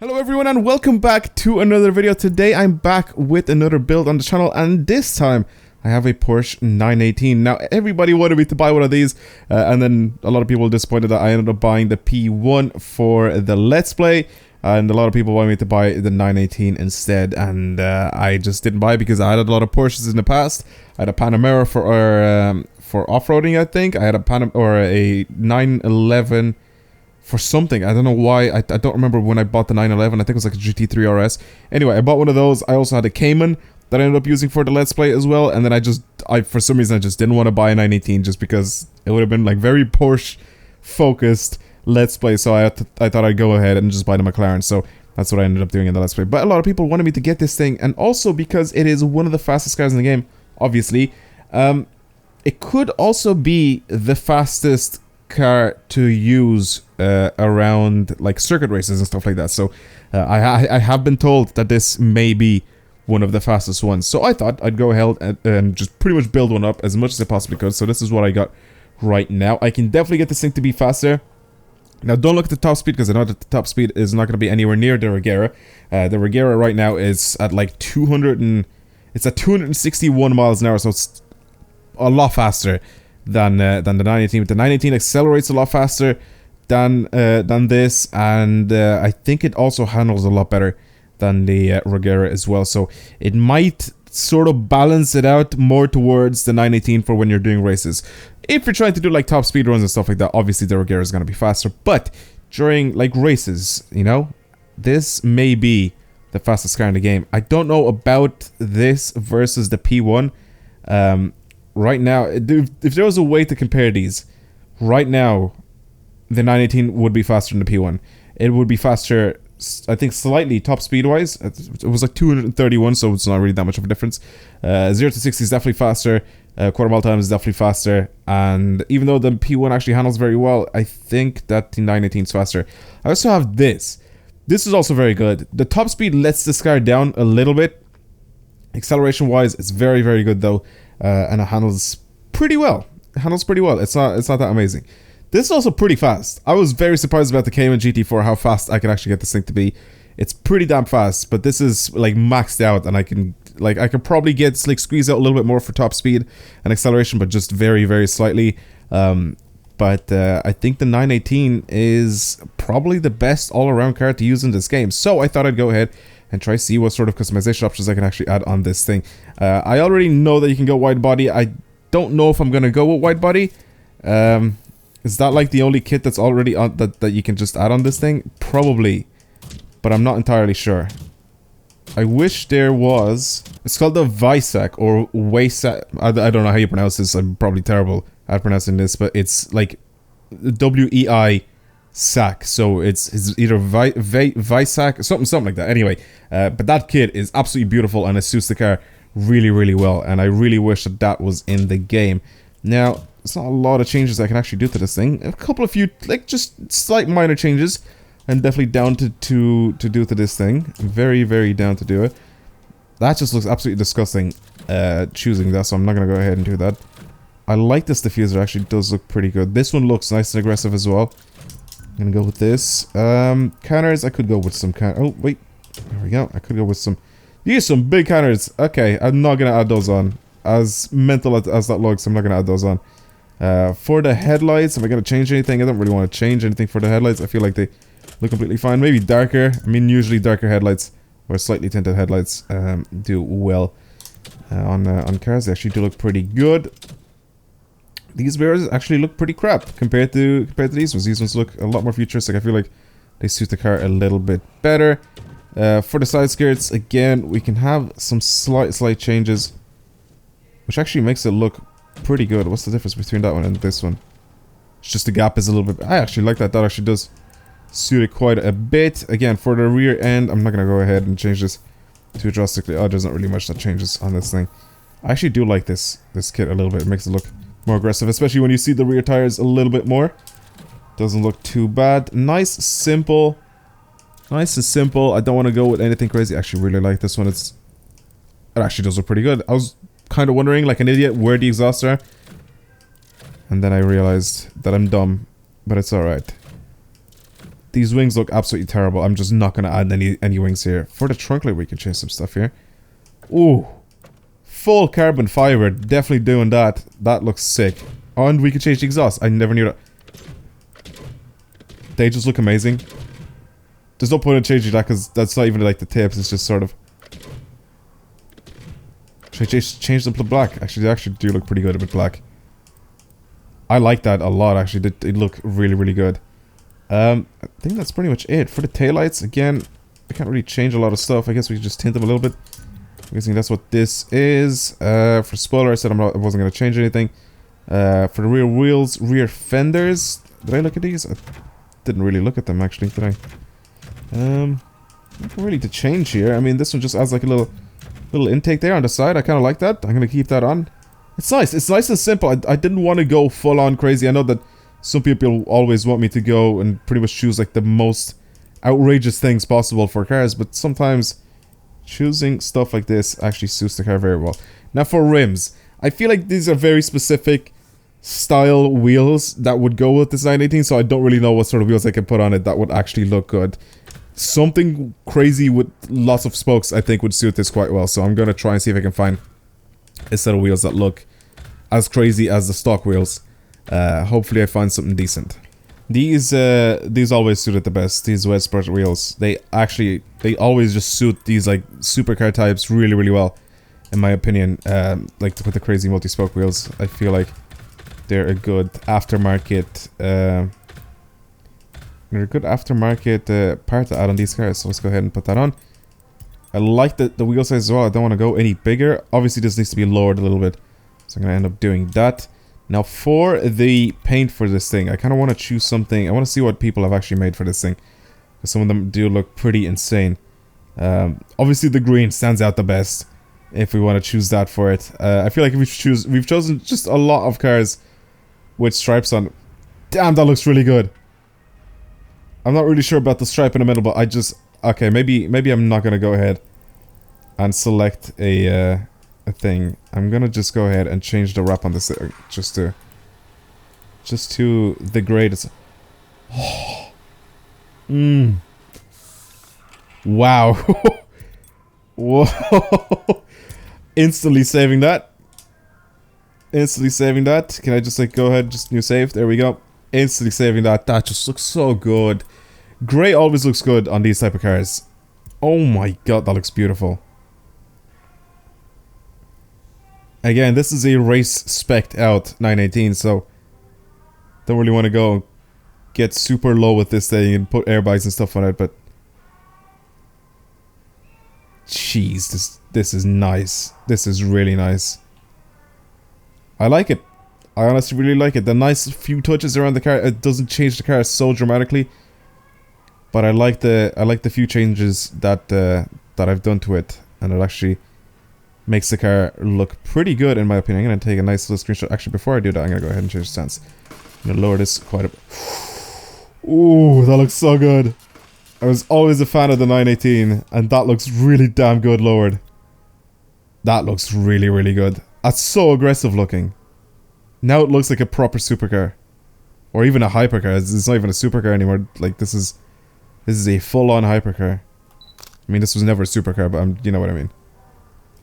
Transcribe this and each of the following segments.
Hello everyone and welcome back to another video. Today I'm back with another build on the channel, and this time I have a Porsche 918. Now everybody wanted me to buy one of these and then a lot of people were disappointed that I ended up buying the P1 for the Let's Play, and a lot of people wanted me to buy the 918 instead, and I just didn't buy it because I had a lot of Porsches in the past. I had a Panamera for off-roading, I think. I had a 911 for something. I don't know why. I don't remember when I bought the 911. I think it was like a GT3 RS. Anyway, I bought one of those. I also had a Cayman that I ended up using for the Let's Play as well. And then I for some reason, I just didn't want to buy a 918 just because it would have been like very Porsche focused Let's Play. So I thought I'd go ahead and just buy the McLaren. So that's what I ended up doing in the Let's Play. But a lot of people wanted me to get this thing. And also because it is one of the fastest cars in the game, obviously. It could also be the fastest car to use around like circuit races and stuff like that. So I have been told that this may be one of the fastest ones. So I thought I'd go ahead and just pretty much build one up as much as I possibly could. So this is what I got right now. I can definitely get this thing to be faster. Now don't look at the top speed because I know that the top speed is not going to be anywhere near the Regera. The Regera right now is at like 261 miles an hour. So it's a lot faster than the 918. But the 918 accelerates a lot faster than this, and I think it also handles a lot better than the Regera as well. So it might sort of balance it out more towards the 918 for when you're doing races. If you're trying to do like top speed runs and stuff like that, obviously the Regera is going to be faster. But during like races, you know, this may be the fastest car in the game. I don't know about this versus the P1. Right now, if there was a way to compare these, right now, the 918 would be faster than the P1. It would be faster, I think, slightly top speed-wise. It was like 231, so it's not really that much of a difference. 0 to 60 is definitely faster. Quarter mile time is definitely faster. And even though the P1 actually handles very well, I think that the 918 is faster. I also have this. This is also very good. The top speed lets this car down a little bit. Acceleration-wise, it's very, very good, though. And it handles pretty well. It handles pretty well. It's not that amazing. This is also pretty fast. I was very surprised about the Cayman GT4, how fast I could actually get this thing to be. It's pretty damn fast, but this is like maxed out, and I could probably get like squeeze out a little bit more for top speed and acceleration, but just very, very slightly. But I think the 918 is probably the best all-around car to use in this game. So I thought I'd go ahead and try see what sort of customization options I can actually add on this thing. I already know that you can go wide body. I don't know if I'm gonna go with wide body. Is that like the only kit that's already on that you can just add on this thing? Probably, but I'm not entirely sure. I wish there was. It's called the Visac or Waysac. I don't know how you pronounce this. I'm probably terrible at pronouncing this, but it's like WEI SAC. So it's either Visac, something like that. Anyway, but that kit is absolutely beautiful and it suits the car really, really well. And I really wish that was in the game. Now, it's not a lot of changes I can actually do to this thing. A couple of few, like just slight minor changes. I'm definitely down to do to this thing. I'm very, very down to do it. That just looks absolutely disgusting, choosing that, so I'm not going to go ahead and do that. I like this diffuser, actually does look pretty good. This one looks nice and aggressive as well. I'm going to go with this. Counters, I could go with some oh, wait. There we go. I could go with some... Use some big counters. Okay, I'm not going to add those on. As mental as that looks, I'm not going to add those on. For the headlights, am I going to change anything? I don't really want to change anything for the headlights. I feel like they look completely fine. Maybe darker. I mean, usually darker headlights or slightly tinted headlights do well on cars. They actually do look pretty good. These mirrors actually look pretty crap compared to these ones. These ones look a lot more futuristic. I feel like they suit the car a little bit better. For the side skirts, again, we can have some slight changes, which actually makes it look pretty good. What's the difference between that one and this one? It's just the gap is a little bit... I actually like that. That actually does suit it quite a bit. Again, for the rear end, I'm not going to go ahead and change this too drastically. Oh, there's not really much that changes on this thing. I actually do like this kit a little bit. It makes it look more aggressive, especially when you see the rear tires a little bit more. Doesn't look too bad. Nice and simple. I don't want to go with anything crazy. I actually really like this one. It actually does look pretty good. I was kind of wondering, like an idiot, where the exhausts are. And then I realized that I'm dumb, but it's alright. These wings look absolutely terrible. I'm just not going to add any wings here. For the trunk light, we can change some stuff here. Ooh. Full carbon fiber. Definitely doing that. That looks sick. Oh, and we can change the exhaust. I never knew that. They just look amazing. There's no point in changing that because that's not even like the tips. It's just sort of... Should I change them to black? Actually, they actually do look pretty good with black. I like that a lot, actually. They look really, really good. I think that's pretty much it. For the taillights, again, I can't really change a lot of stuff. I guess we can just tint them a little bit. I'm guessing that's what this is. For spoiler, I said I wasn't going to change anything. For the rear wheels, rear fenders. Did I look at these? I didn't really look at them, actually, did I? Nothing really to change here. I mean, this one just adds like a little intake there on the side. I kind of like that. I'm going to keep that on. It's nice. It's nice and simple. I didn't want to go full on crazy. I know that some people always want me to go and pretty much choose like the most outrageous things possible for cars, but sometimes choosing stuff like this actually suits the car very well. Now for rims, I feel like these are very specific style wheels that would go with this 918, so I don't really know what sort of wheels I can put on it that would actually look good. Something crazy with lots of spokes I think would suit this quite well, so I'm gonna try and see if I can find a set of wheels that look as crazy as the stock wheels. Hopefully I find something decent. These always suit it the best, these wet sport wheels. They always just suit these like supercar types really, really well, in my opinion. Like with the crazy multi-spoke wheels, I feel like they're a good aftermarket, part to add on these cars, so let's go ahead and put that on. I like the wheel size as well. I don't want to go any bigger. Obviously this needs to be lowered a little bit, so I'm going to end up doing that. Now for the paint for this thing, I kind of want to choose something. I want to see what people have actually made for this thing, because some of them do look pretty insane. Obviously the green stands out the best if we want to choose that for it. I feel like if we've chosen just a lot of cars with stripes on. Damn, that looks really good. I'm not really sure about the stripe in the middle, but I just... Okay, maybe I'm not going to go ahead and select a thing. I'm going to just go ahead and change the wrap on this just to the greatest. Wow. Whoa. Instantly saving that. Can I just like go ahead, just new save? There we go. Instantly saving that. That just looks so good. Grey always looks good on these type of cars. Oh my god, that looks beautiful. Again, this is a race spec'd out 918, so don't really want to go get super low with this thing and put airbags and stuff on it, but jeez, this is nice. This is really nice. I like it. I honestly really like it. The nice few touches around the car. It doesn't change the car so dramatically, but I like the few changes that I've done to it, and it actually makes the car look pretty good in my opinion. I'm gonna take a nice little screenshot. Actually, before I do that, I'm gonna go ahead and change the stance. I'm gonna lower this quite a bit. Ooh, that looks so good. I was always a fan of the 918, and that looks really damn good lowered. That looks really, really good. That's so aggressive looking. Now it looks like a proper supercar. Or even a hypercar. It's not even a supercar anymore. Like, this is a full-on hypercar. I mean, this was never a supercar, but you know what I mean.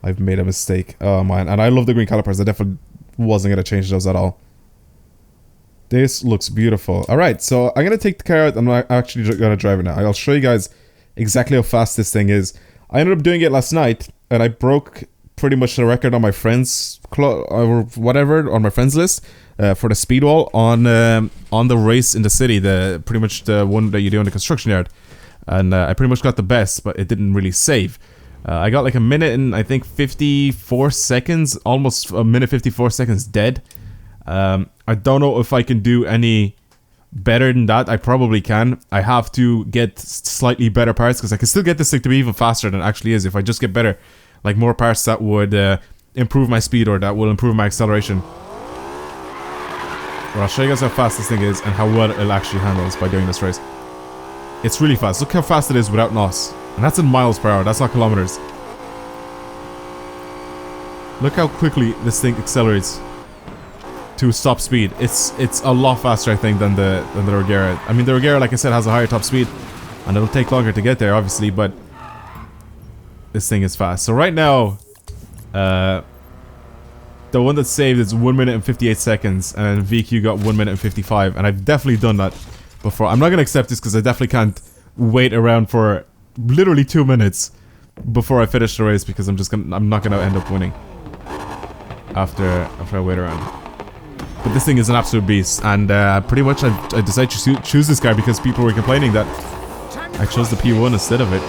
I've made a mistake. Oh, man. And I love the green calipers. I definitely wasn't going to change those at all. This looks beautiful. Alright, so I'm going to take the car out. I'm actually going to drive it now. I'll show you guys exactly how fast this thing is. I ended up doing it last night, and I broke pretty much the record on my friends or whatever on my friends list for the speed wall on the race in the city, pretty much the one that you do in the construction yard, and I pretty much got the best, but it didn't really save. I got like a minute and I think 54 seconds, almost a minute 54 seconds dead. I don't know if I can do any better than that. I probably can. I have to get slightly better parts because I can still get this thing to be even faster than it actually is if I just get better. Like more parts that would improve my speed or that will improve my acceleration. But I'll show you guys how fast this thing is and how well it actually handles by doing this race. It's really fast. Look how fast it is without NOS. And that's in miles per hour. That's not kilometers. Look how quickly this thing accelerates. to top speed. It's a lot faster, I think, than the Regera. I mean, the Regera, like I said, has a higher top speed, and it'll take longer to get there, obviously, but this thing is fast. So right now, the one that saved is 1 minute and 58 seconds, and VQ got 1 minute and 55, and I've definitely done that before. I'm not gonna accept this because I definitely can't wait around for literally 2 minutes before I finish the race, because I'm not gonna end up winning after I wait around. But this thing is an absolute beast, and pretty much I decided to choose this car because people were complaining that I chose the P1 instead of it.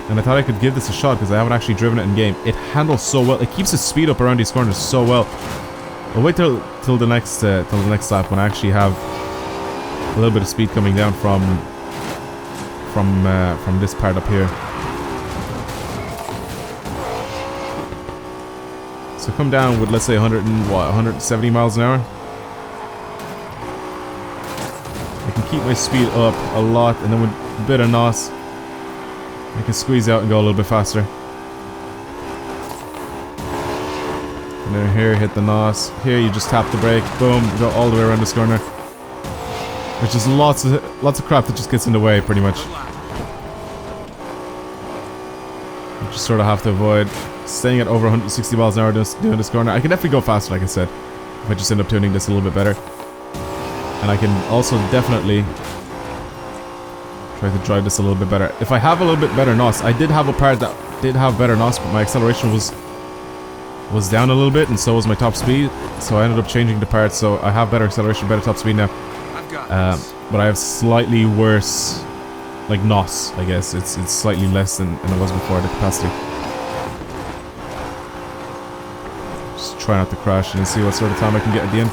And I thought I could give this a shot because I haven't actually driven it in game. It handles so well. It keeps its speed up around these corners so well. I'll wait till the next lap when I actually have a little bit of speed coming down from this part up here. So come down with, let's say, 170 miles an hour. I can keep my speed up a lot, and then with a bit of NOS, I can squeeze out and go a little bit faster. And then here, hit the NOS. Here, you just tap the brake. Boom, go all the way around this corner. Which is lots of crap that just gets in the way, pretty much. You just sort of have to avoid staying at over 160 miles an hour doing this corner. I can definitely go faster, like I said, if I just end up tuning this a little bit better. And I can also definitely try to drive this a little bit better. If I have a little bit better NOS, I did have a part that did have better NOS, but my acceleration was down a little bit, and so was my top speed. So I ended up changing the part, so I have better acceleration, better top speed now. But I have slightly worse, like, NOS, I guess. It's slightly less than it was before, the capacity. Just try not to crash and see what sort of time I can get at the end.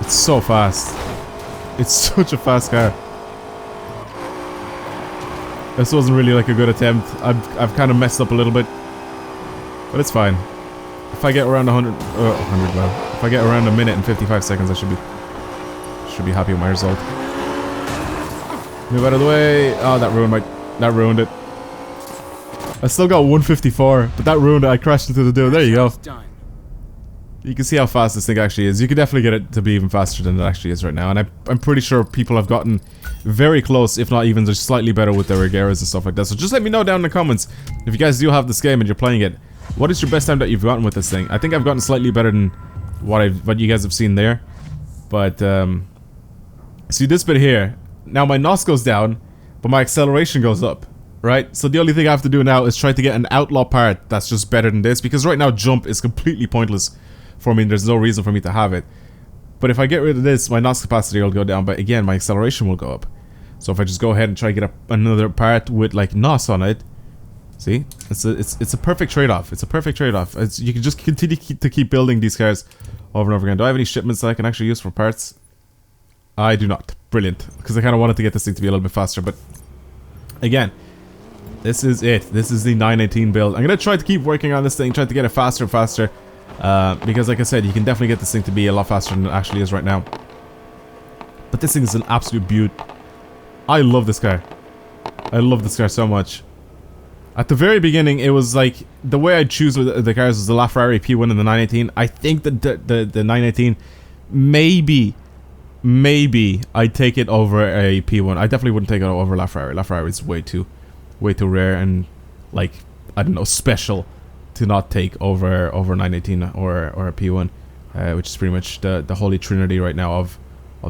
It's so fast. It's such a fast car. This wasn't really like a good attempt. I've kind of messed up a little bit, but it's fine. If I get around 100, well, if I get around 1 minute and 55 seconds, I should be happy with my result. Move out of the way. Oh, that ruined it. I still got 154, but that ruined it. I crashed into the dude. There you go. You can see how fast this thing actually is. You can definitely get it to be even faster than it actually is right now. And I'm pretty sure people have gotten very close, if not even just slightly better with their Regeras and stuff like that. So just let me know down in the comments, if you guys do have this game and you're playing it, what is your best time that you've gotten with this thing? I think I've gotten slightly better than what you guys have seen there. But, see this bit here. Now my NOS goes down, but my acceleration goes up. Right? So the only thing I have to do now is try to get an outlaw part that's just better than this. Because right now jump is completely pointless for me, and there's no reason for me to have it. But if I get rid of this, my NOS capacity will go down, but again, my acceleration will go up. So if I just go ahead and try to get another part with like NOS on it, see, it's a perfect trade-off. It's a perfect trade-off. You can just continue to keep building these cars over and over again. Do I have any shipments that I can actually use for parts? I do not. Brilliant, because I kind of wanted to get this thing to be a little bit faster, but again, this is it. This is the 918 build. I'm gonna try to keep working on this thing, try to get it faster and faster. Because like I said, you can definitely get this thing to be a lot faster than it actually is right now. But this thing is an absolute beaut. I love this car. I love this car so much. At the very beginning, it was like, the way I choose the cars was the LaFerrari P1 and the 918. I think that the 918, maybe I'd take it over a P1. I definitely wouldn't take it over LaFerrari. LaFerrari is way too rare and, like, I don't know, special to not take over 918 or a P1, which is pretty much the holy trinity right now of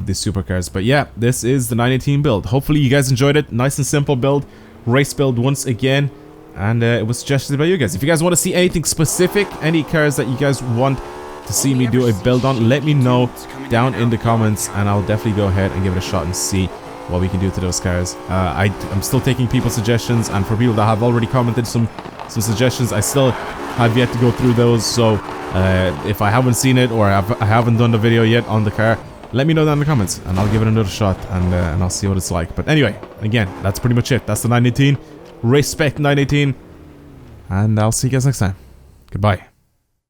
these supercars. But yeah, this is the 918 build. Hopefully you guys enjoyed it. Nice and simple build, race build once again, and it was suggested by you guys. If you guys want to see anything specific, any cars that you guys want to see me do a build on, let me know down in the comments, and I'll definitely go ahead and give it a shot and see what we can do to those cars. I'm still taking people's suggestions, and for people that have already commented some suggestions, I still have yet to go through those. So if I haven't seen it, or I haven't done the video yet on the car, let me know down in the comments, and I'll give it another shot, and I'll see what it's like. But anyway, again, that's pretty much it. That's the 918. Respect 918, and I'll see you guys next time. Goodbye.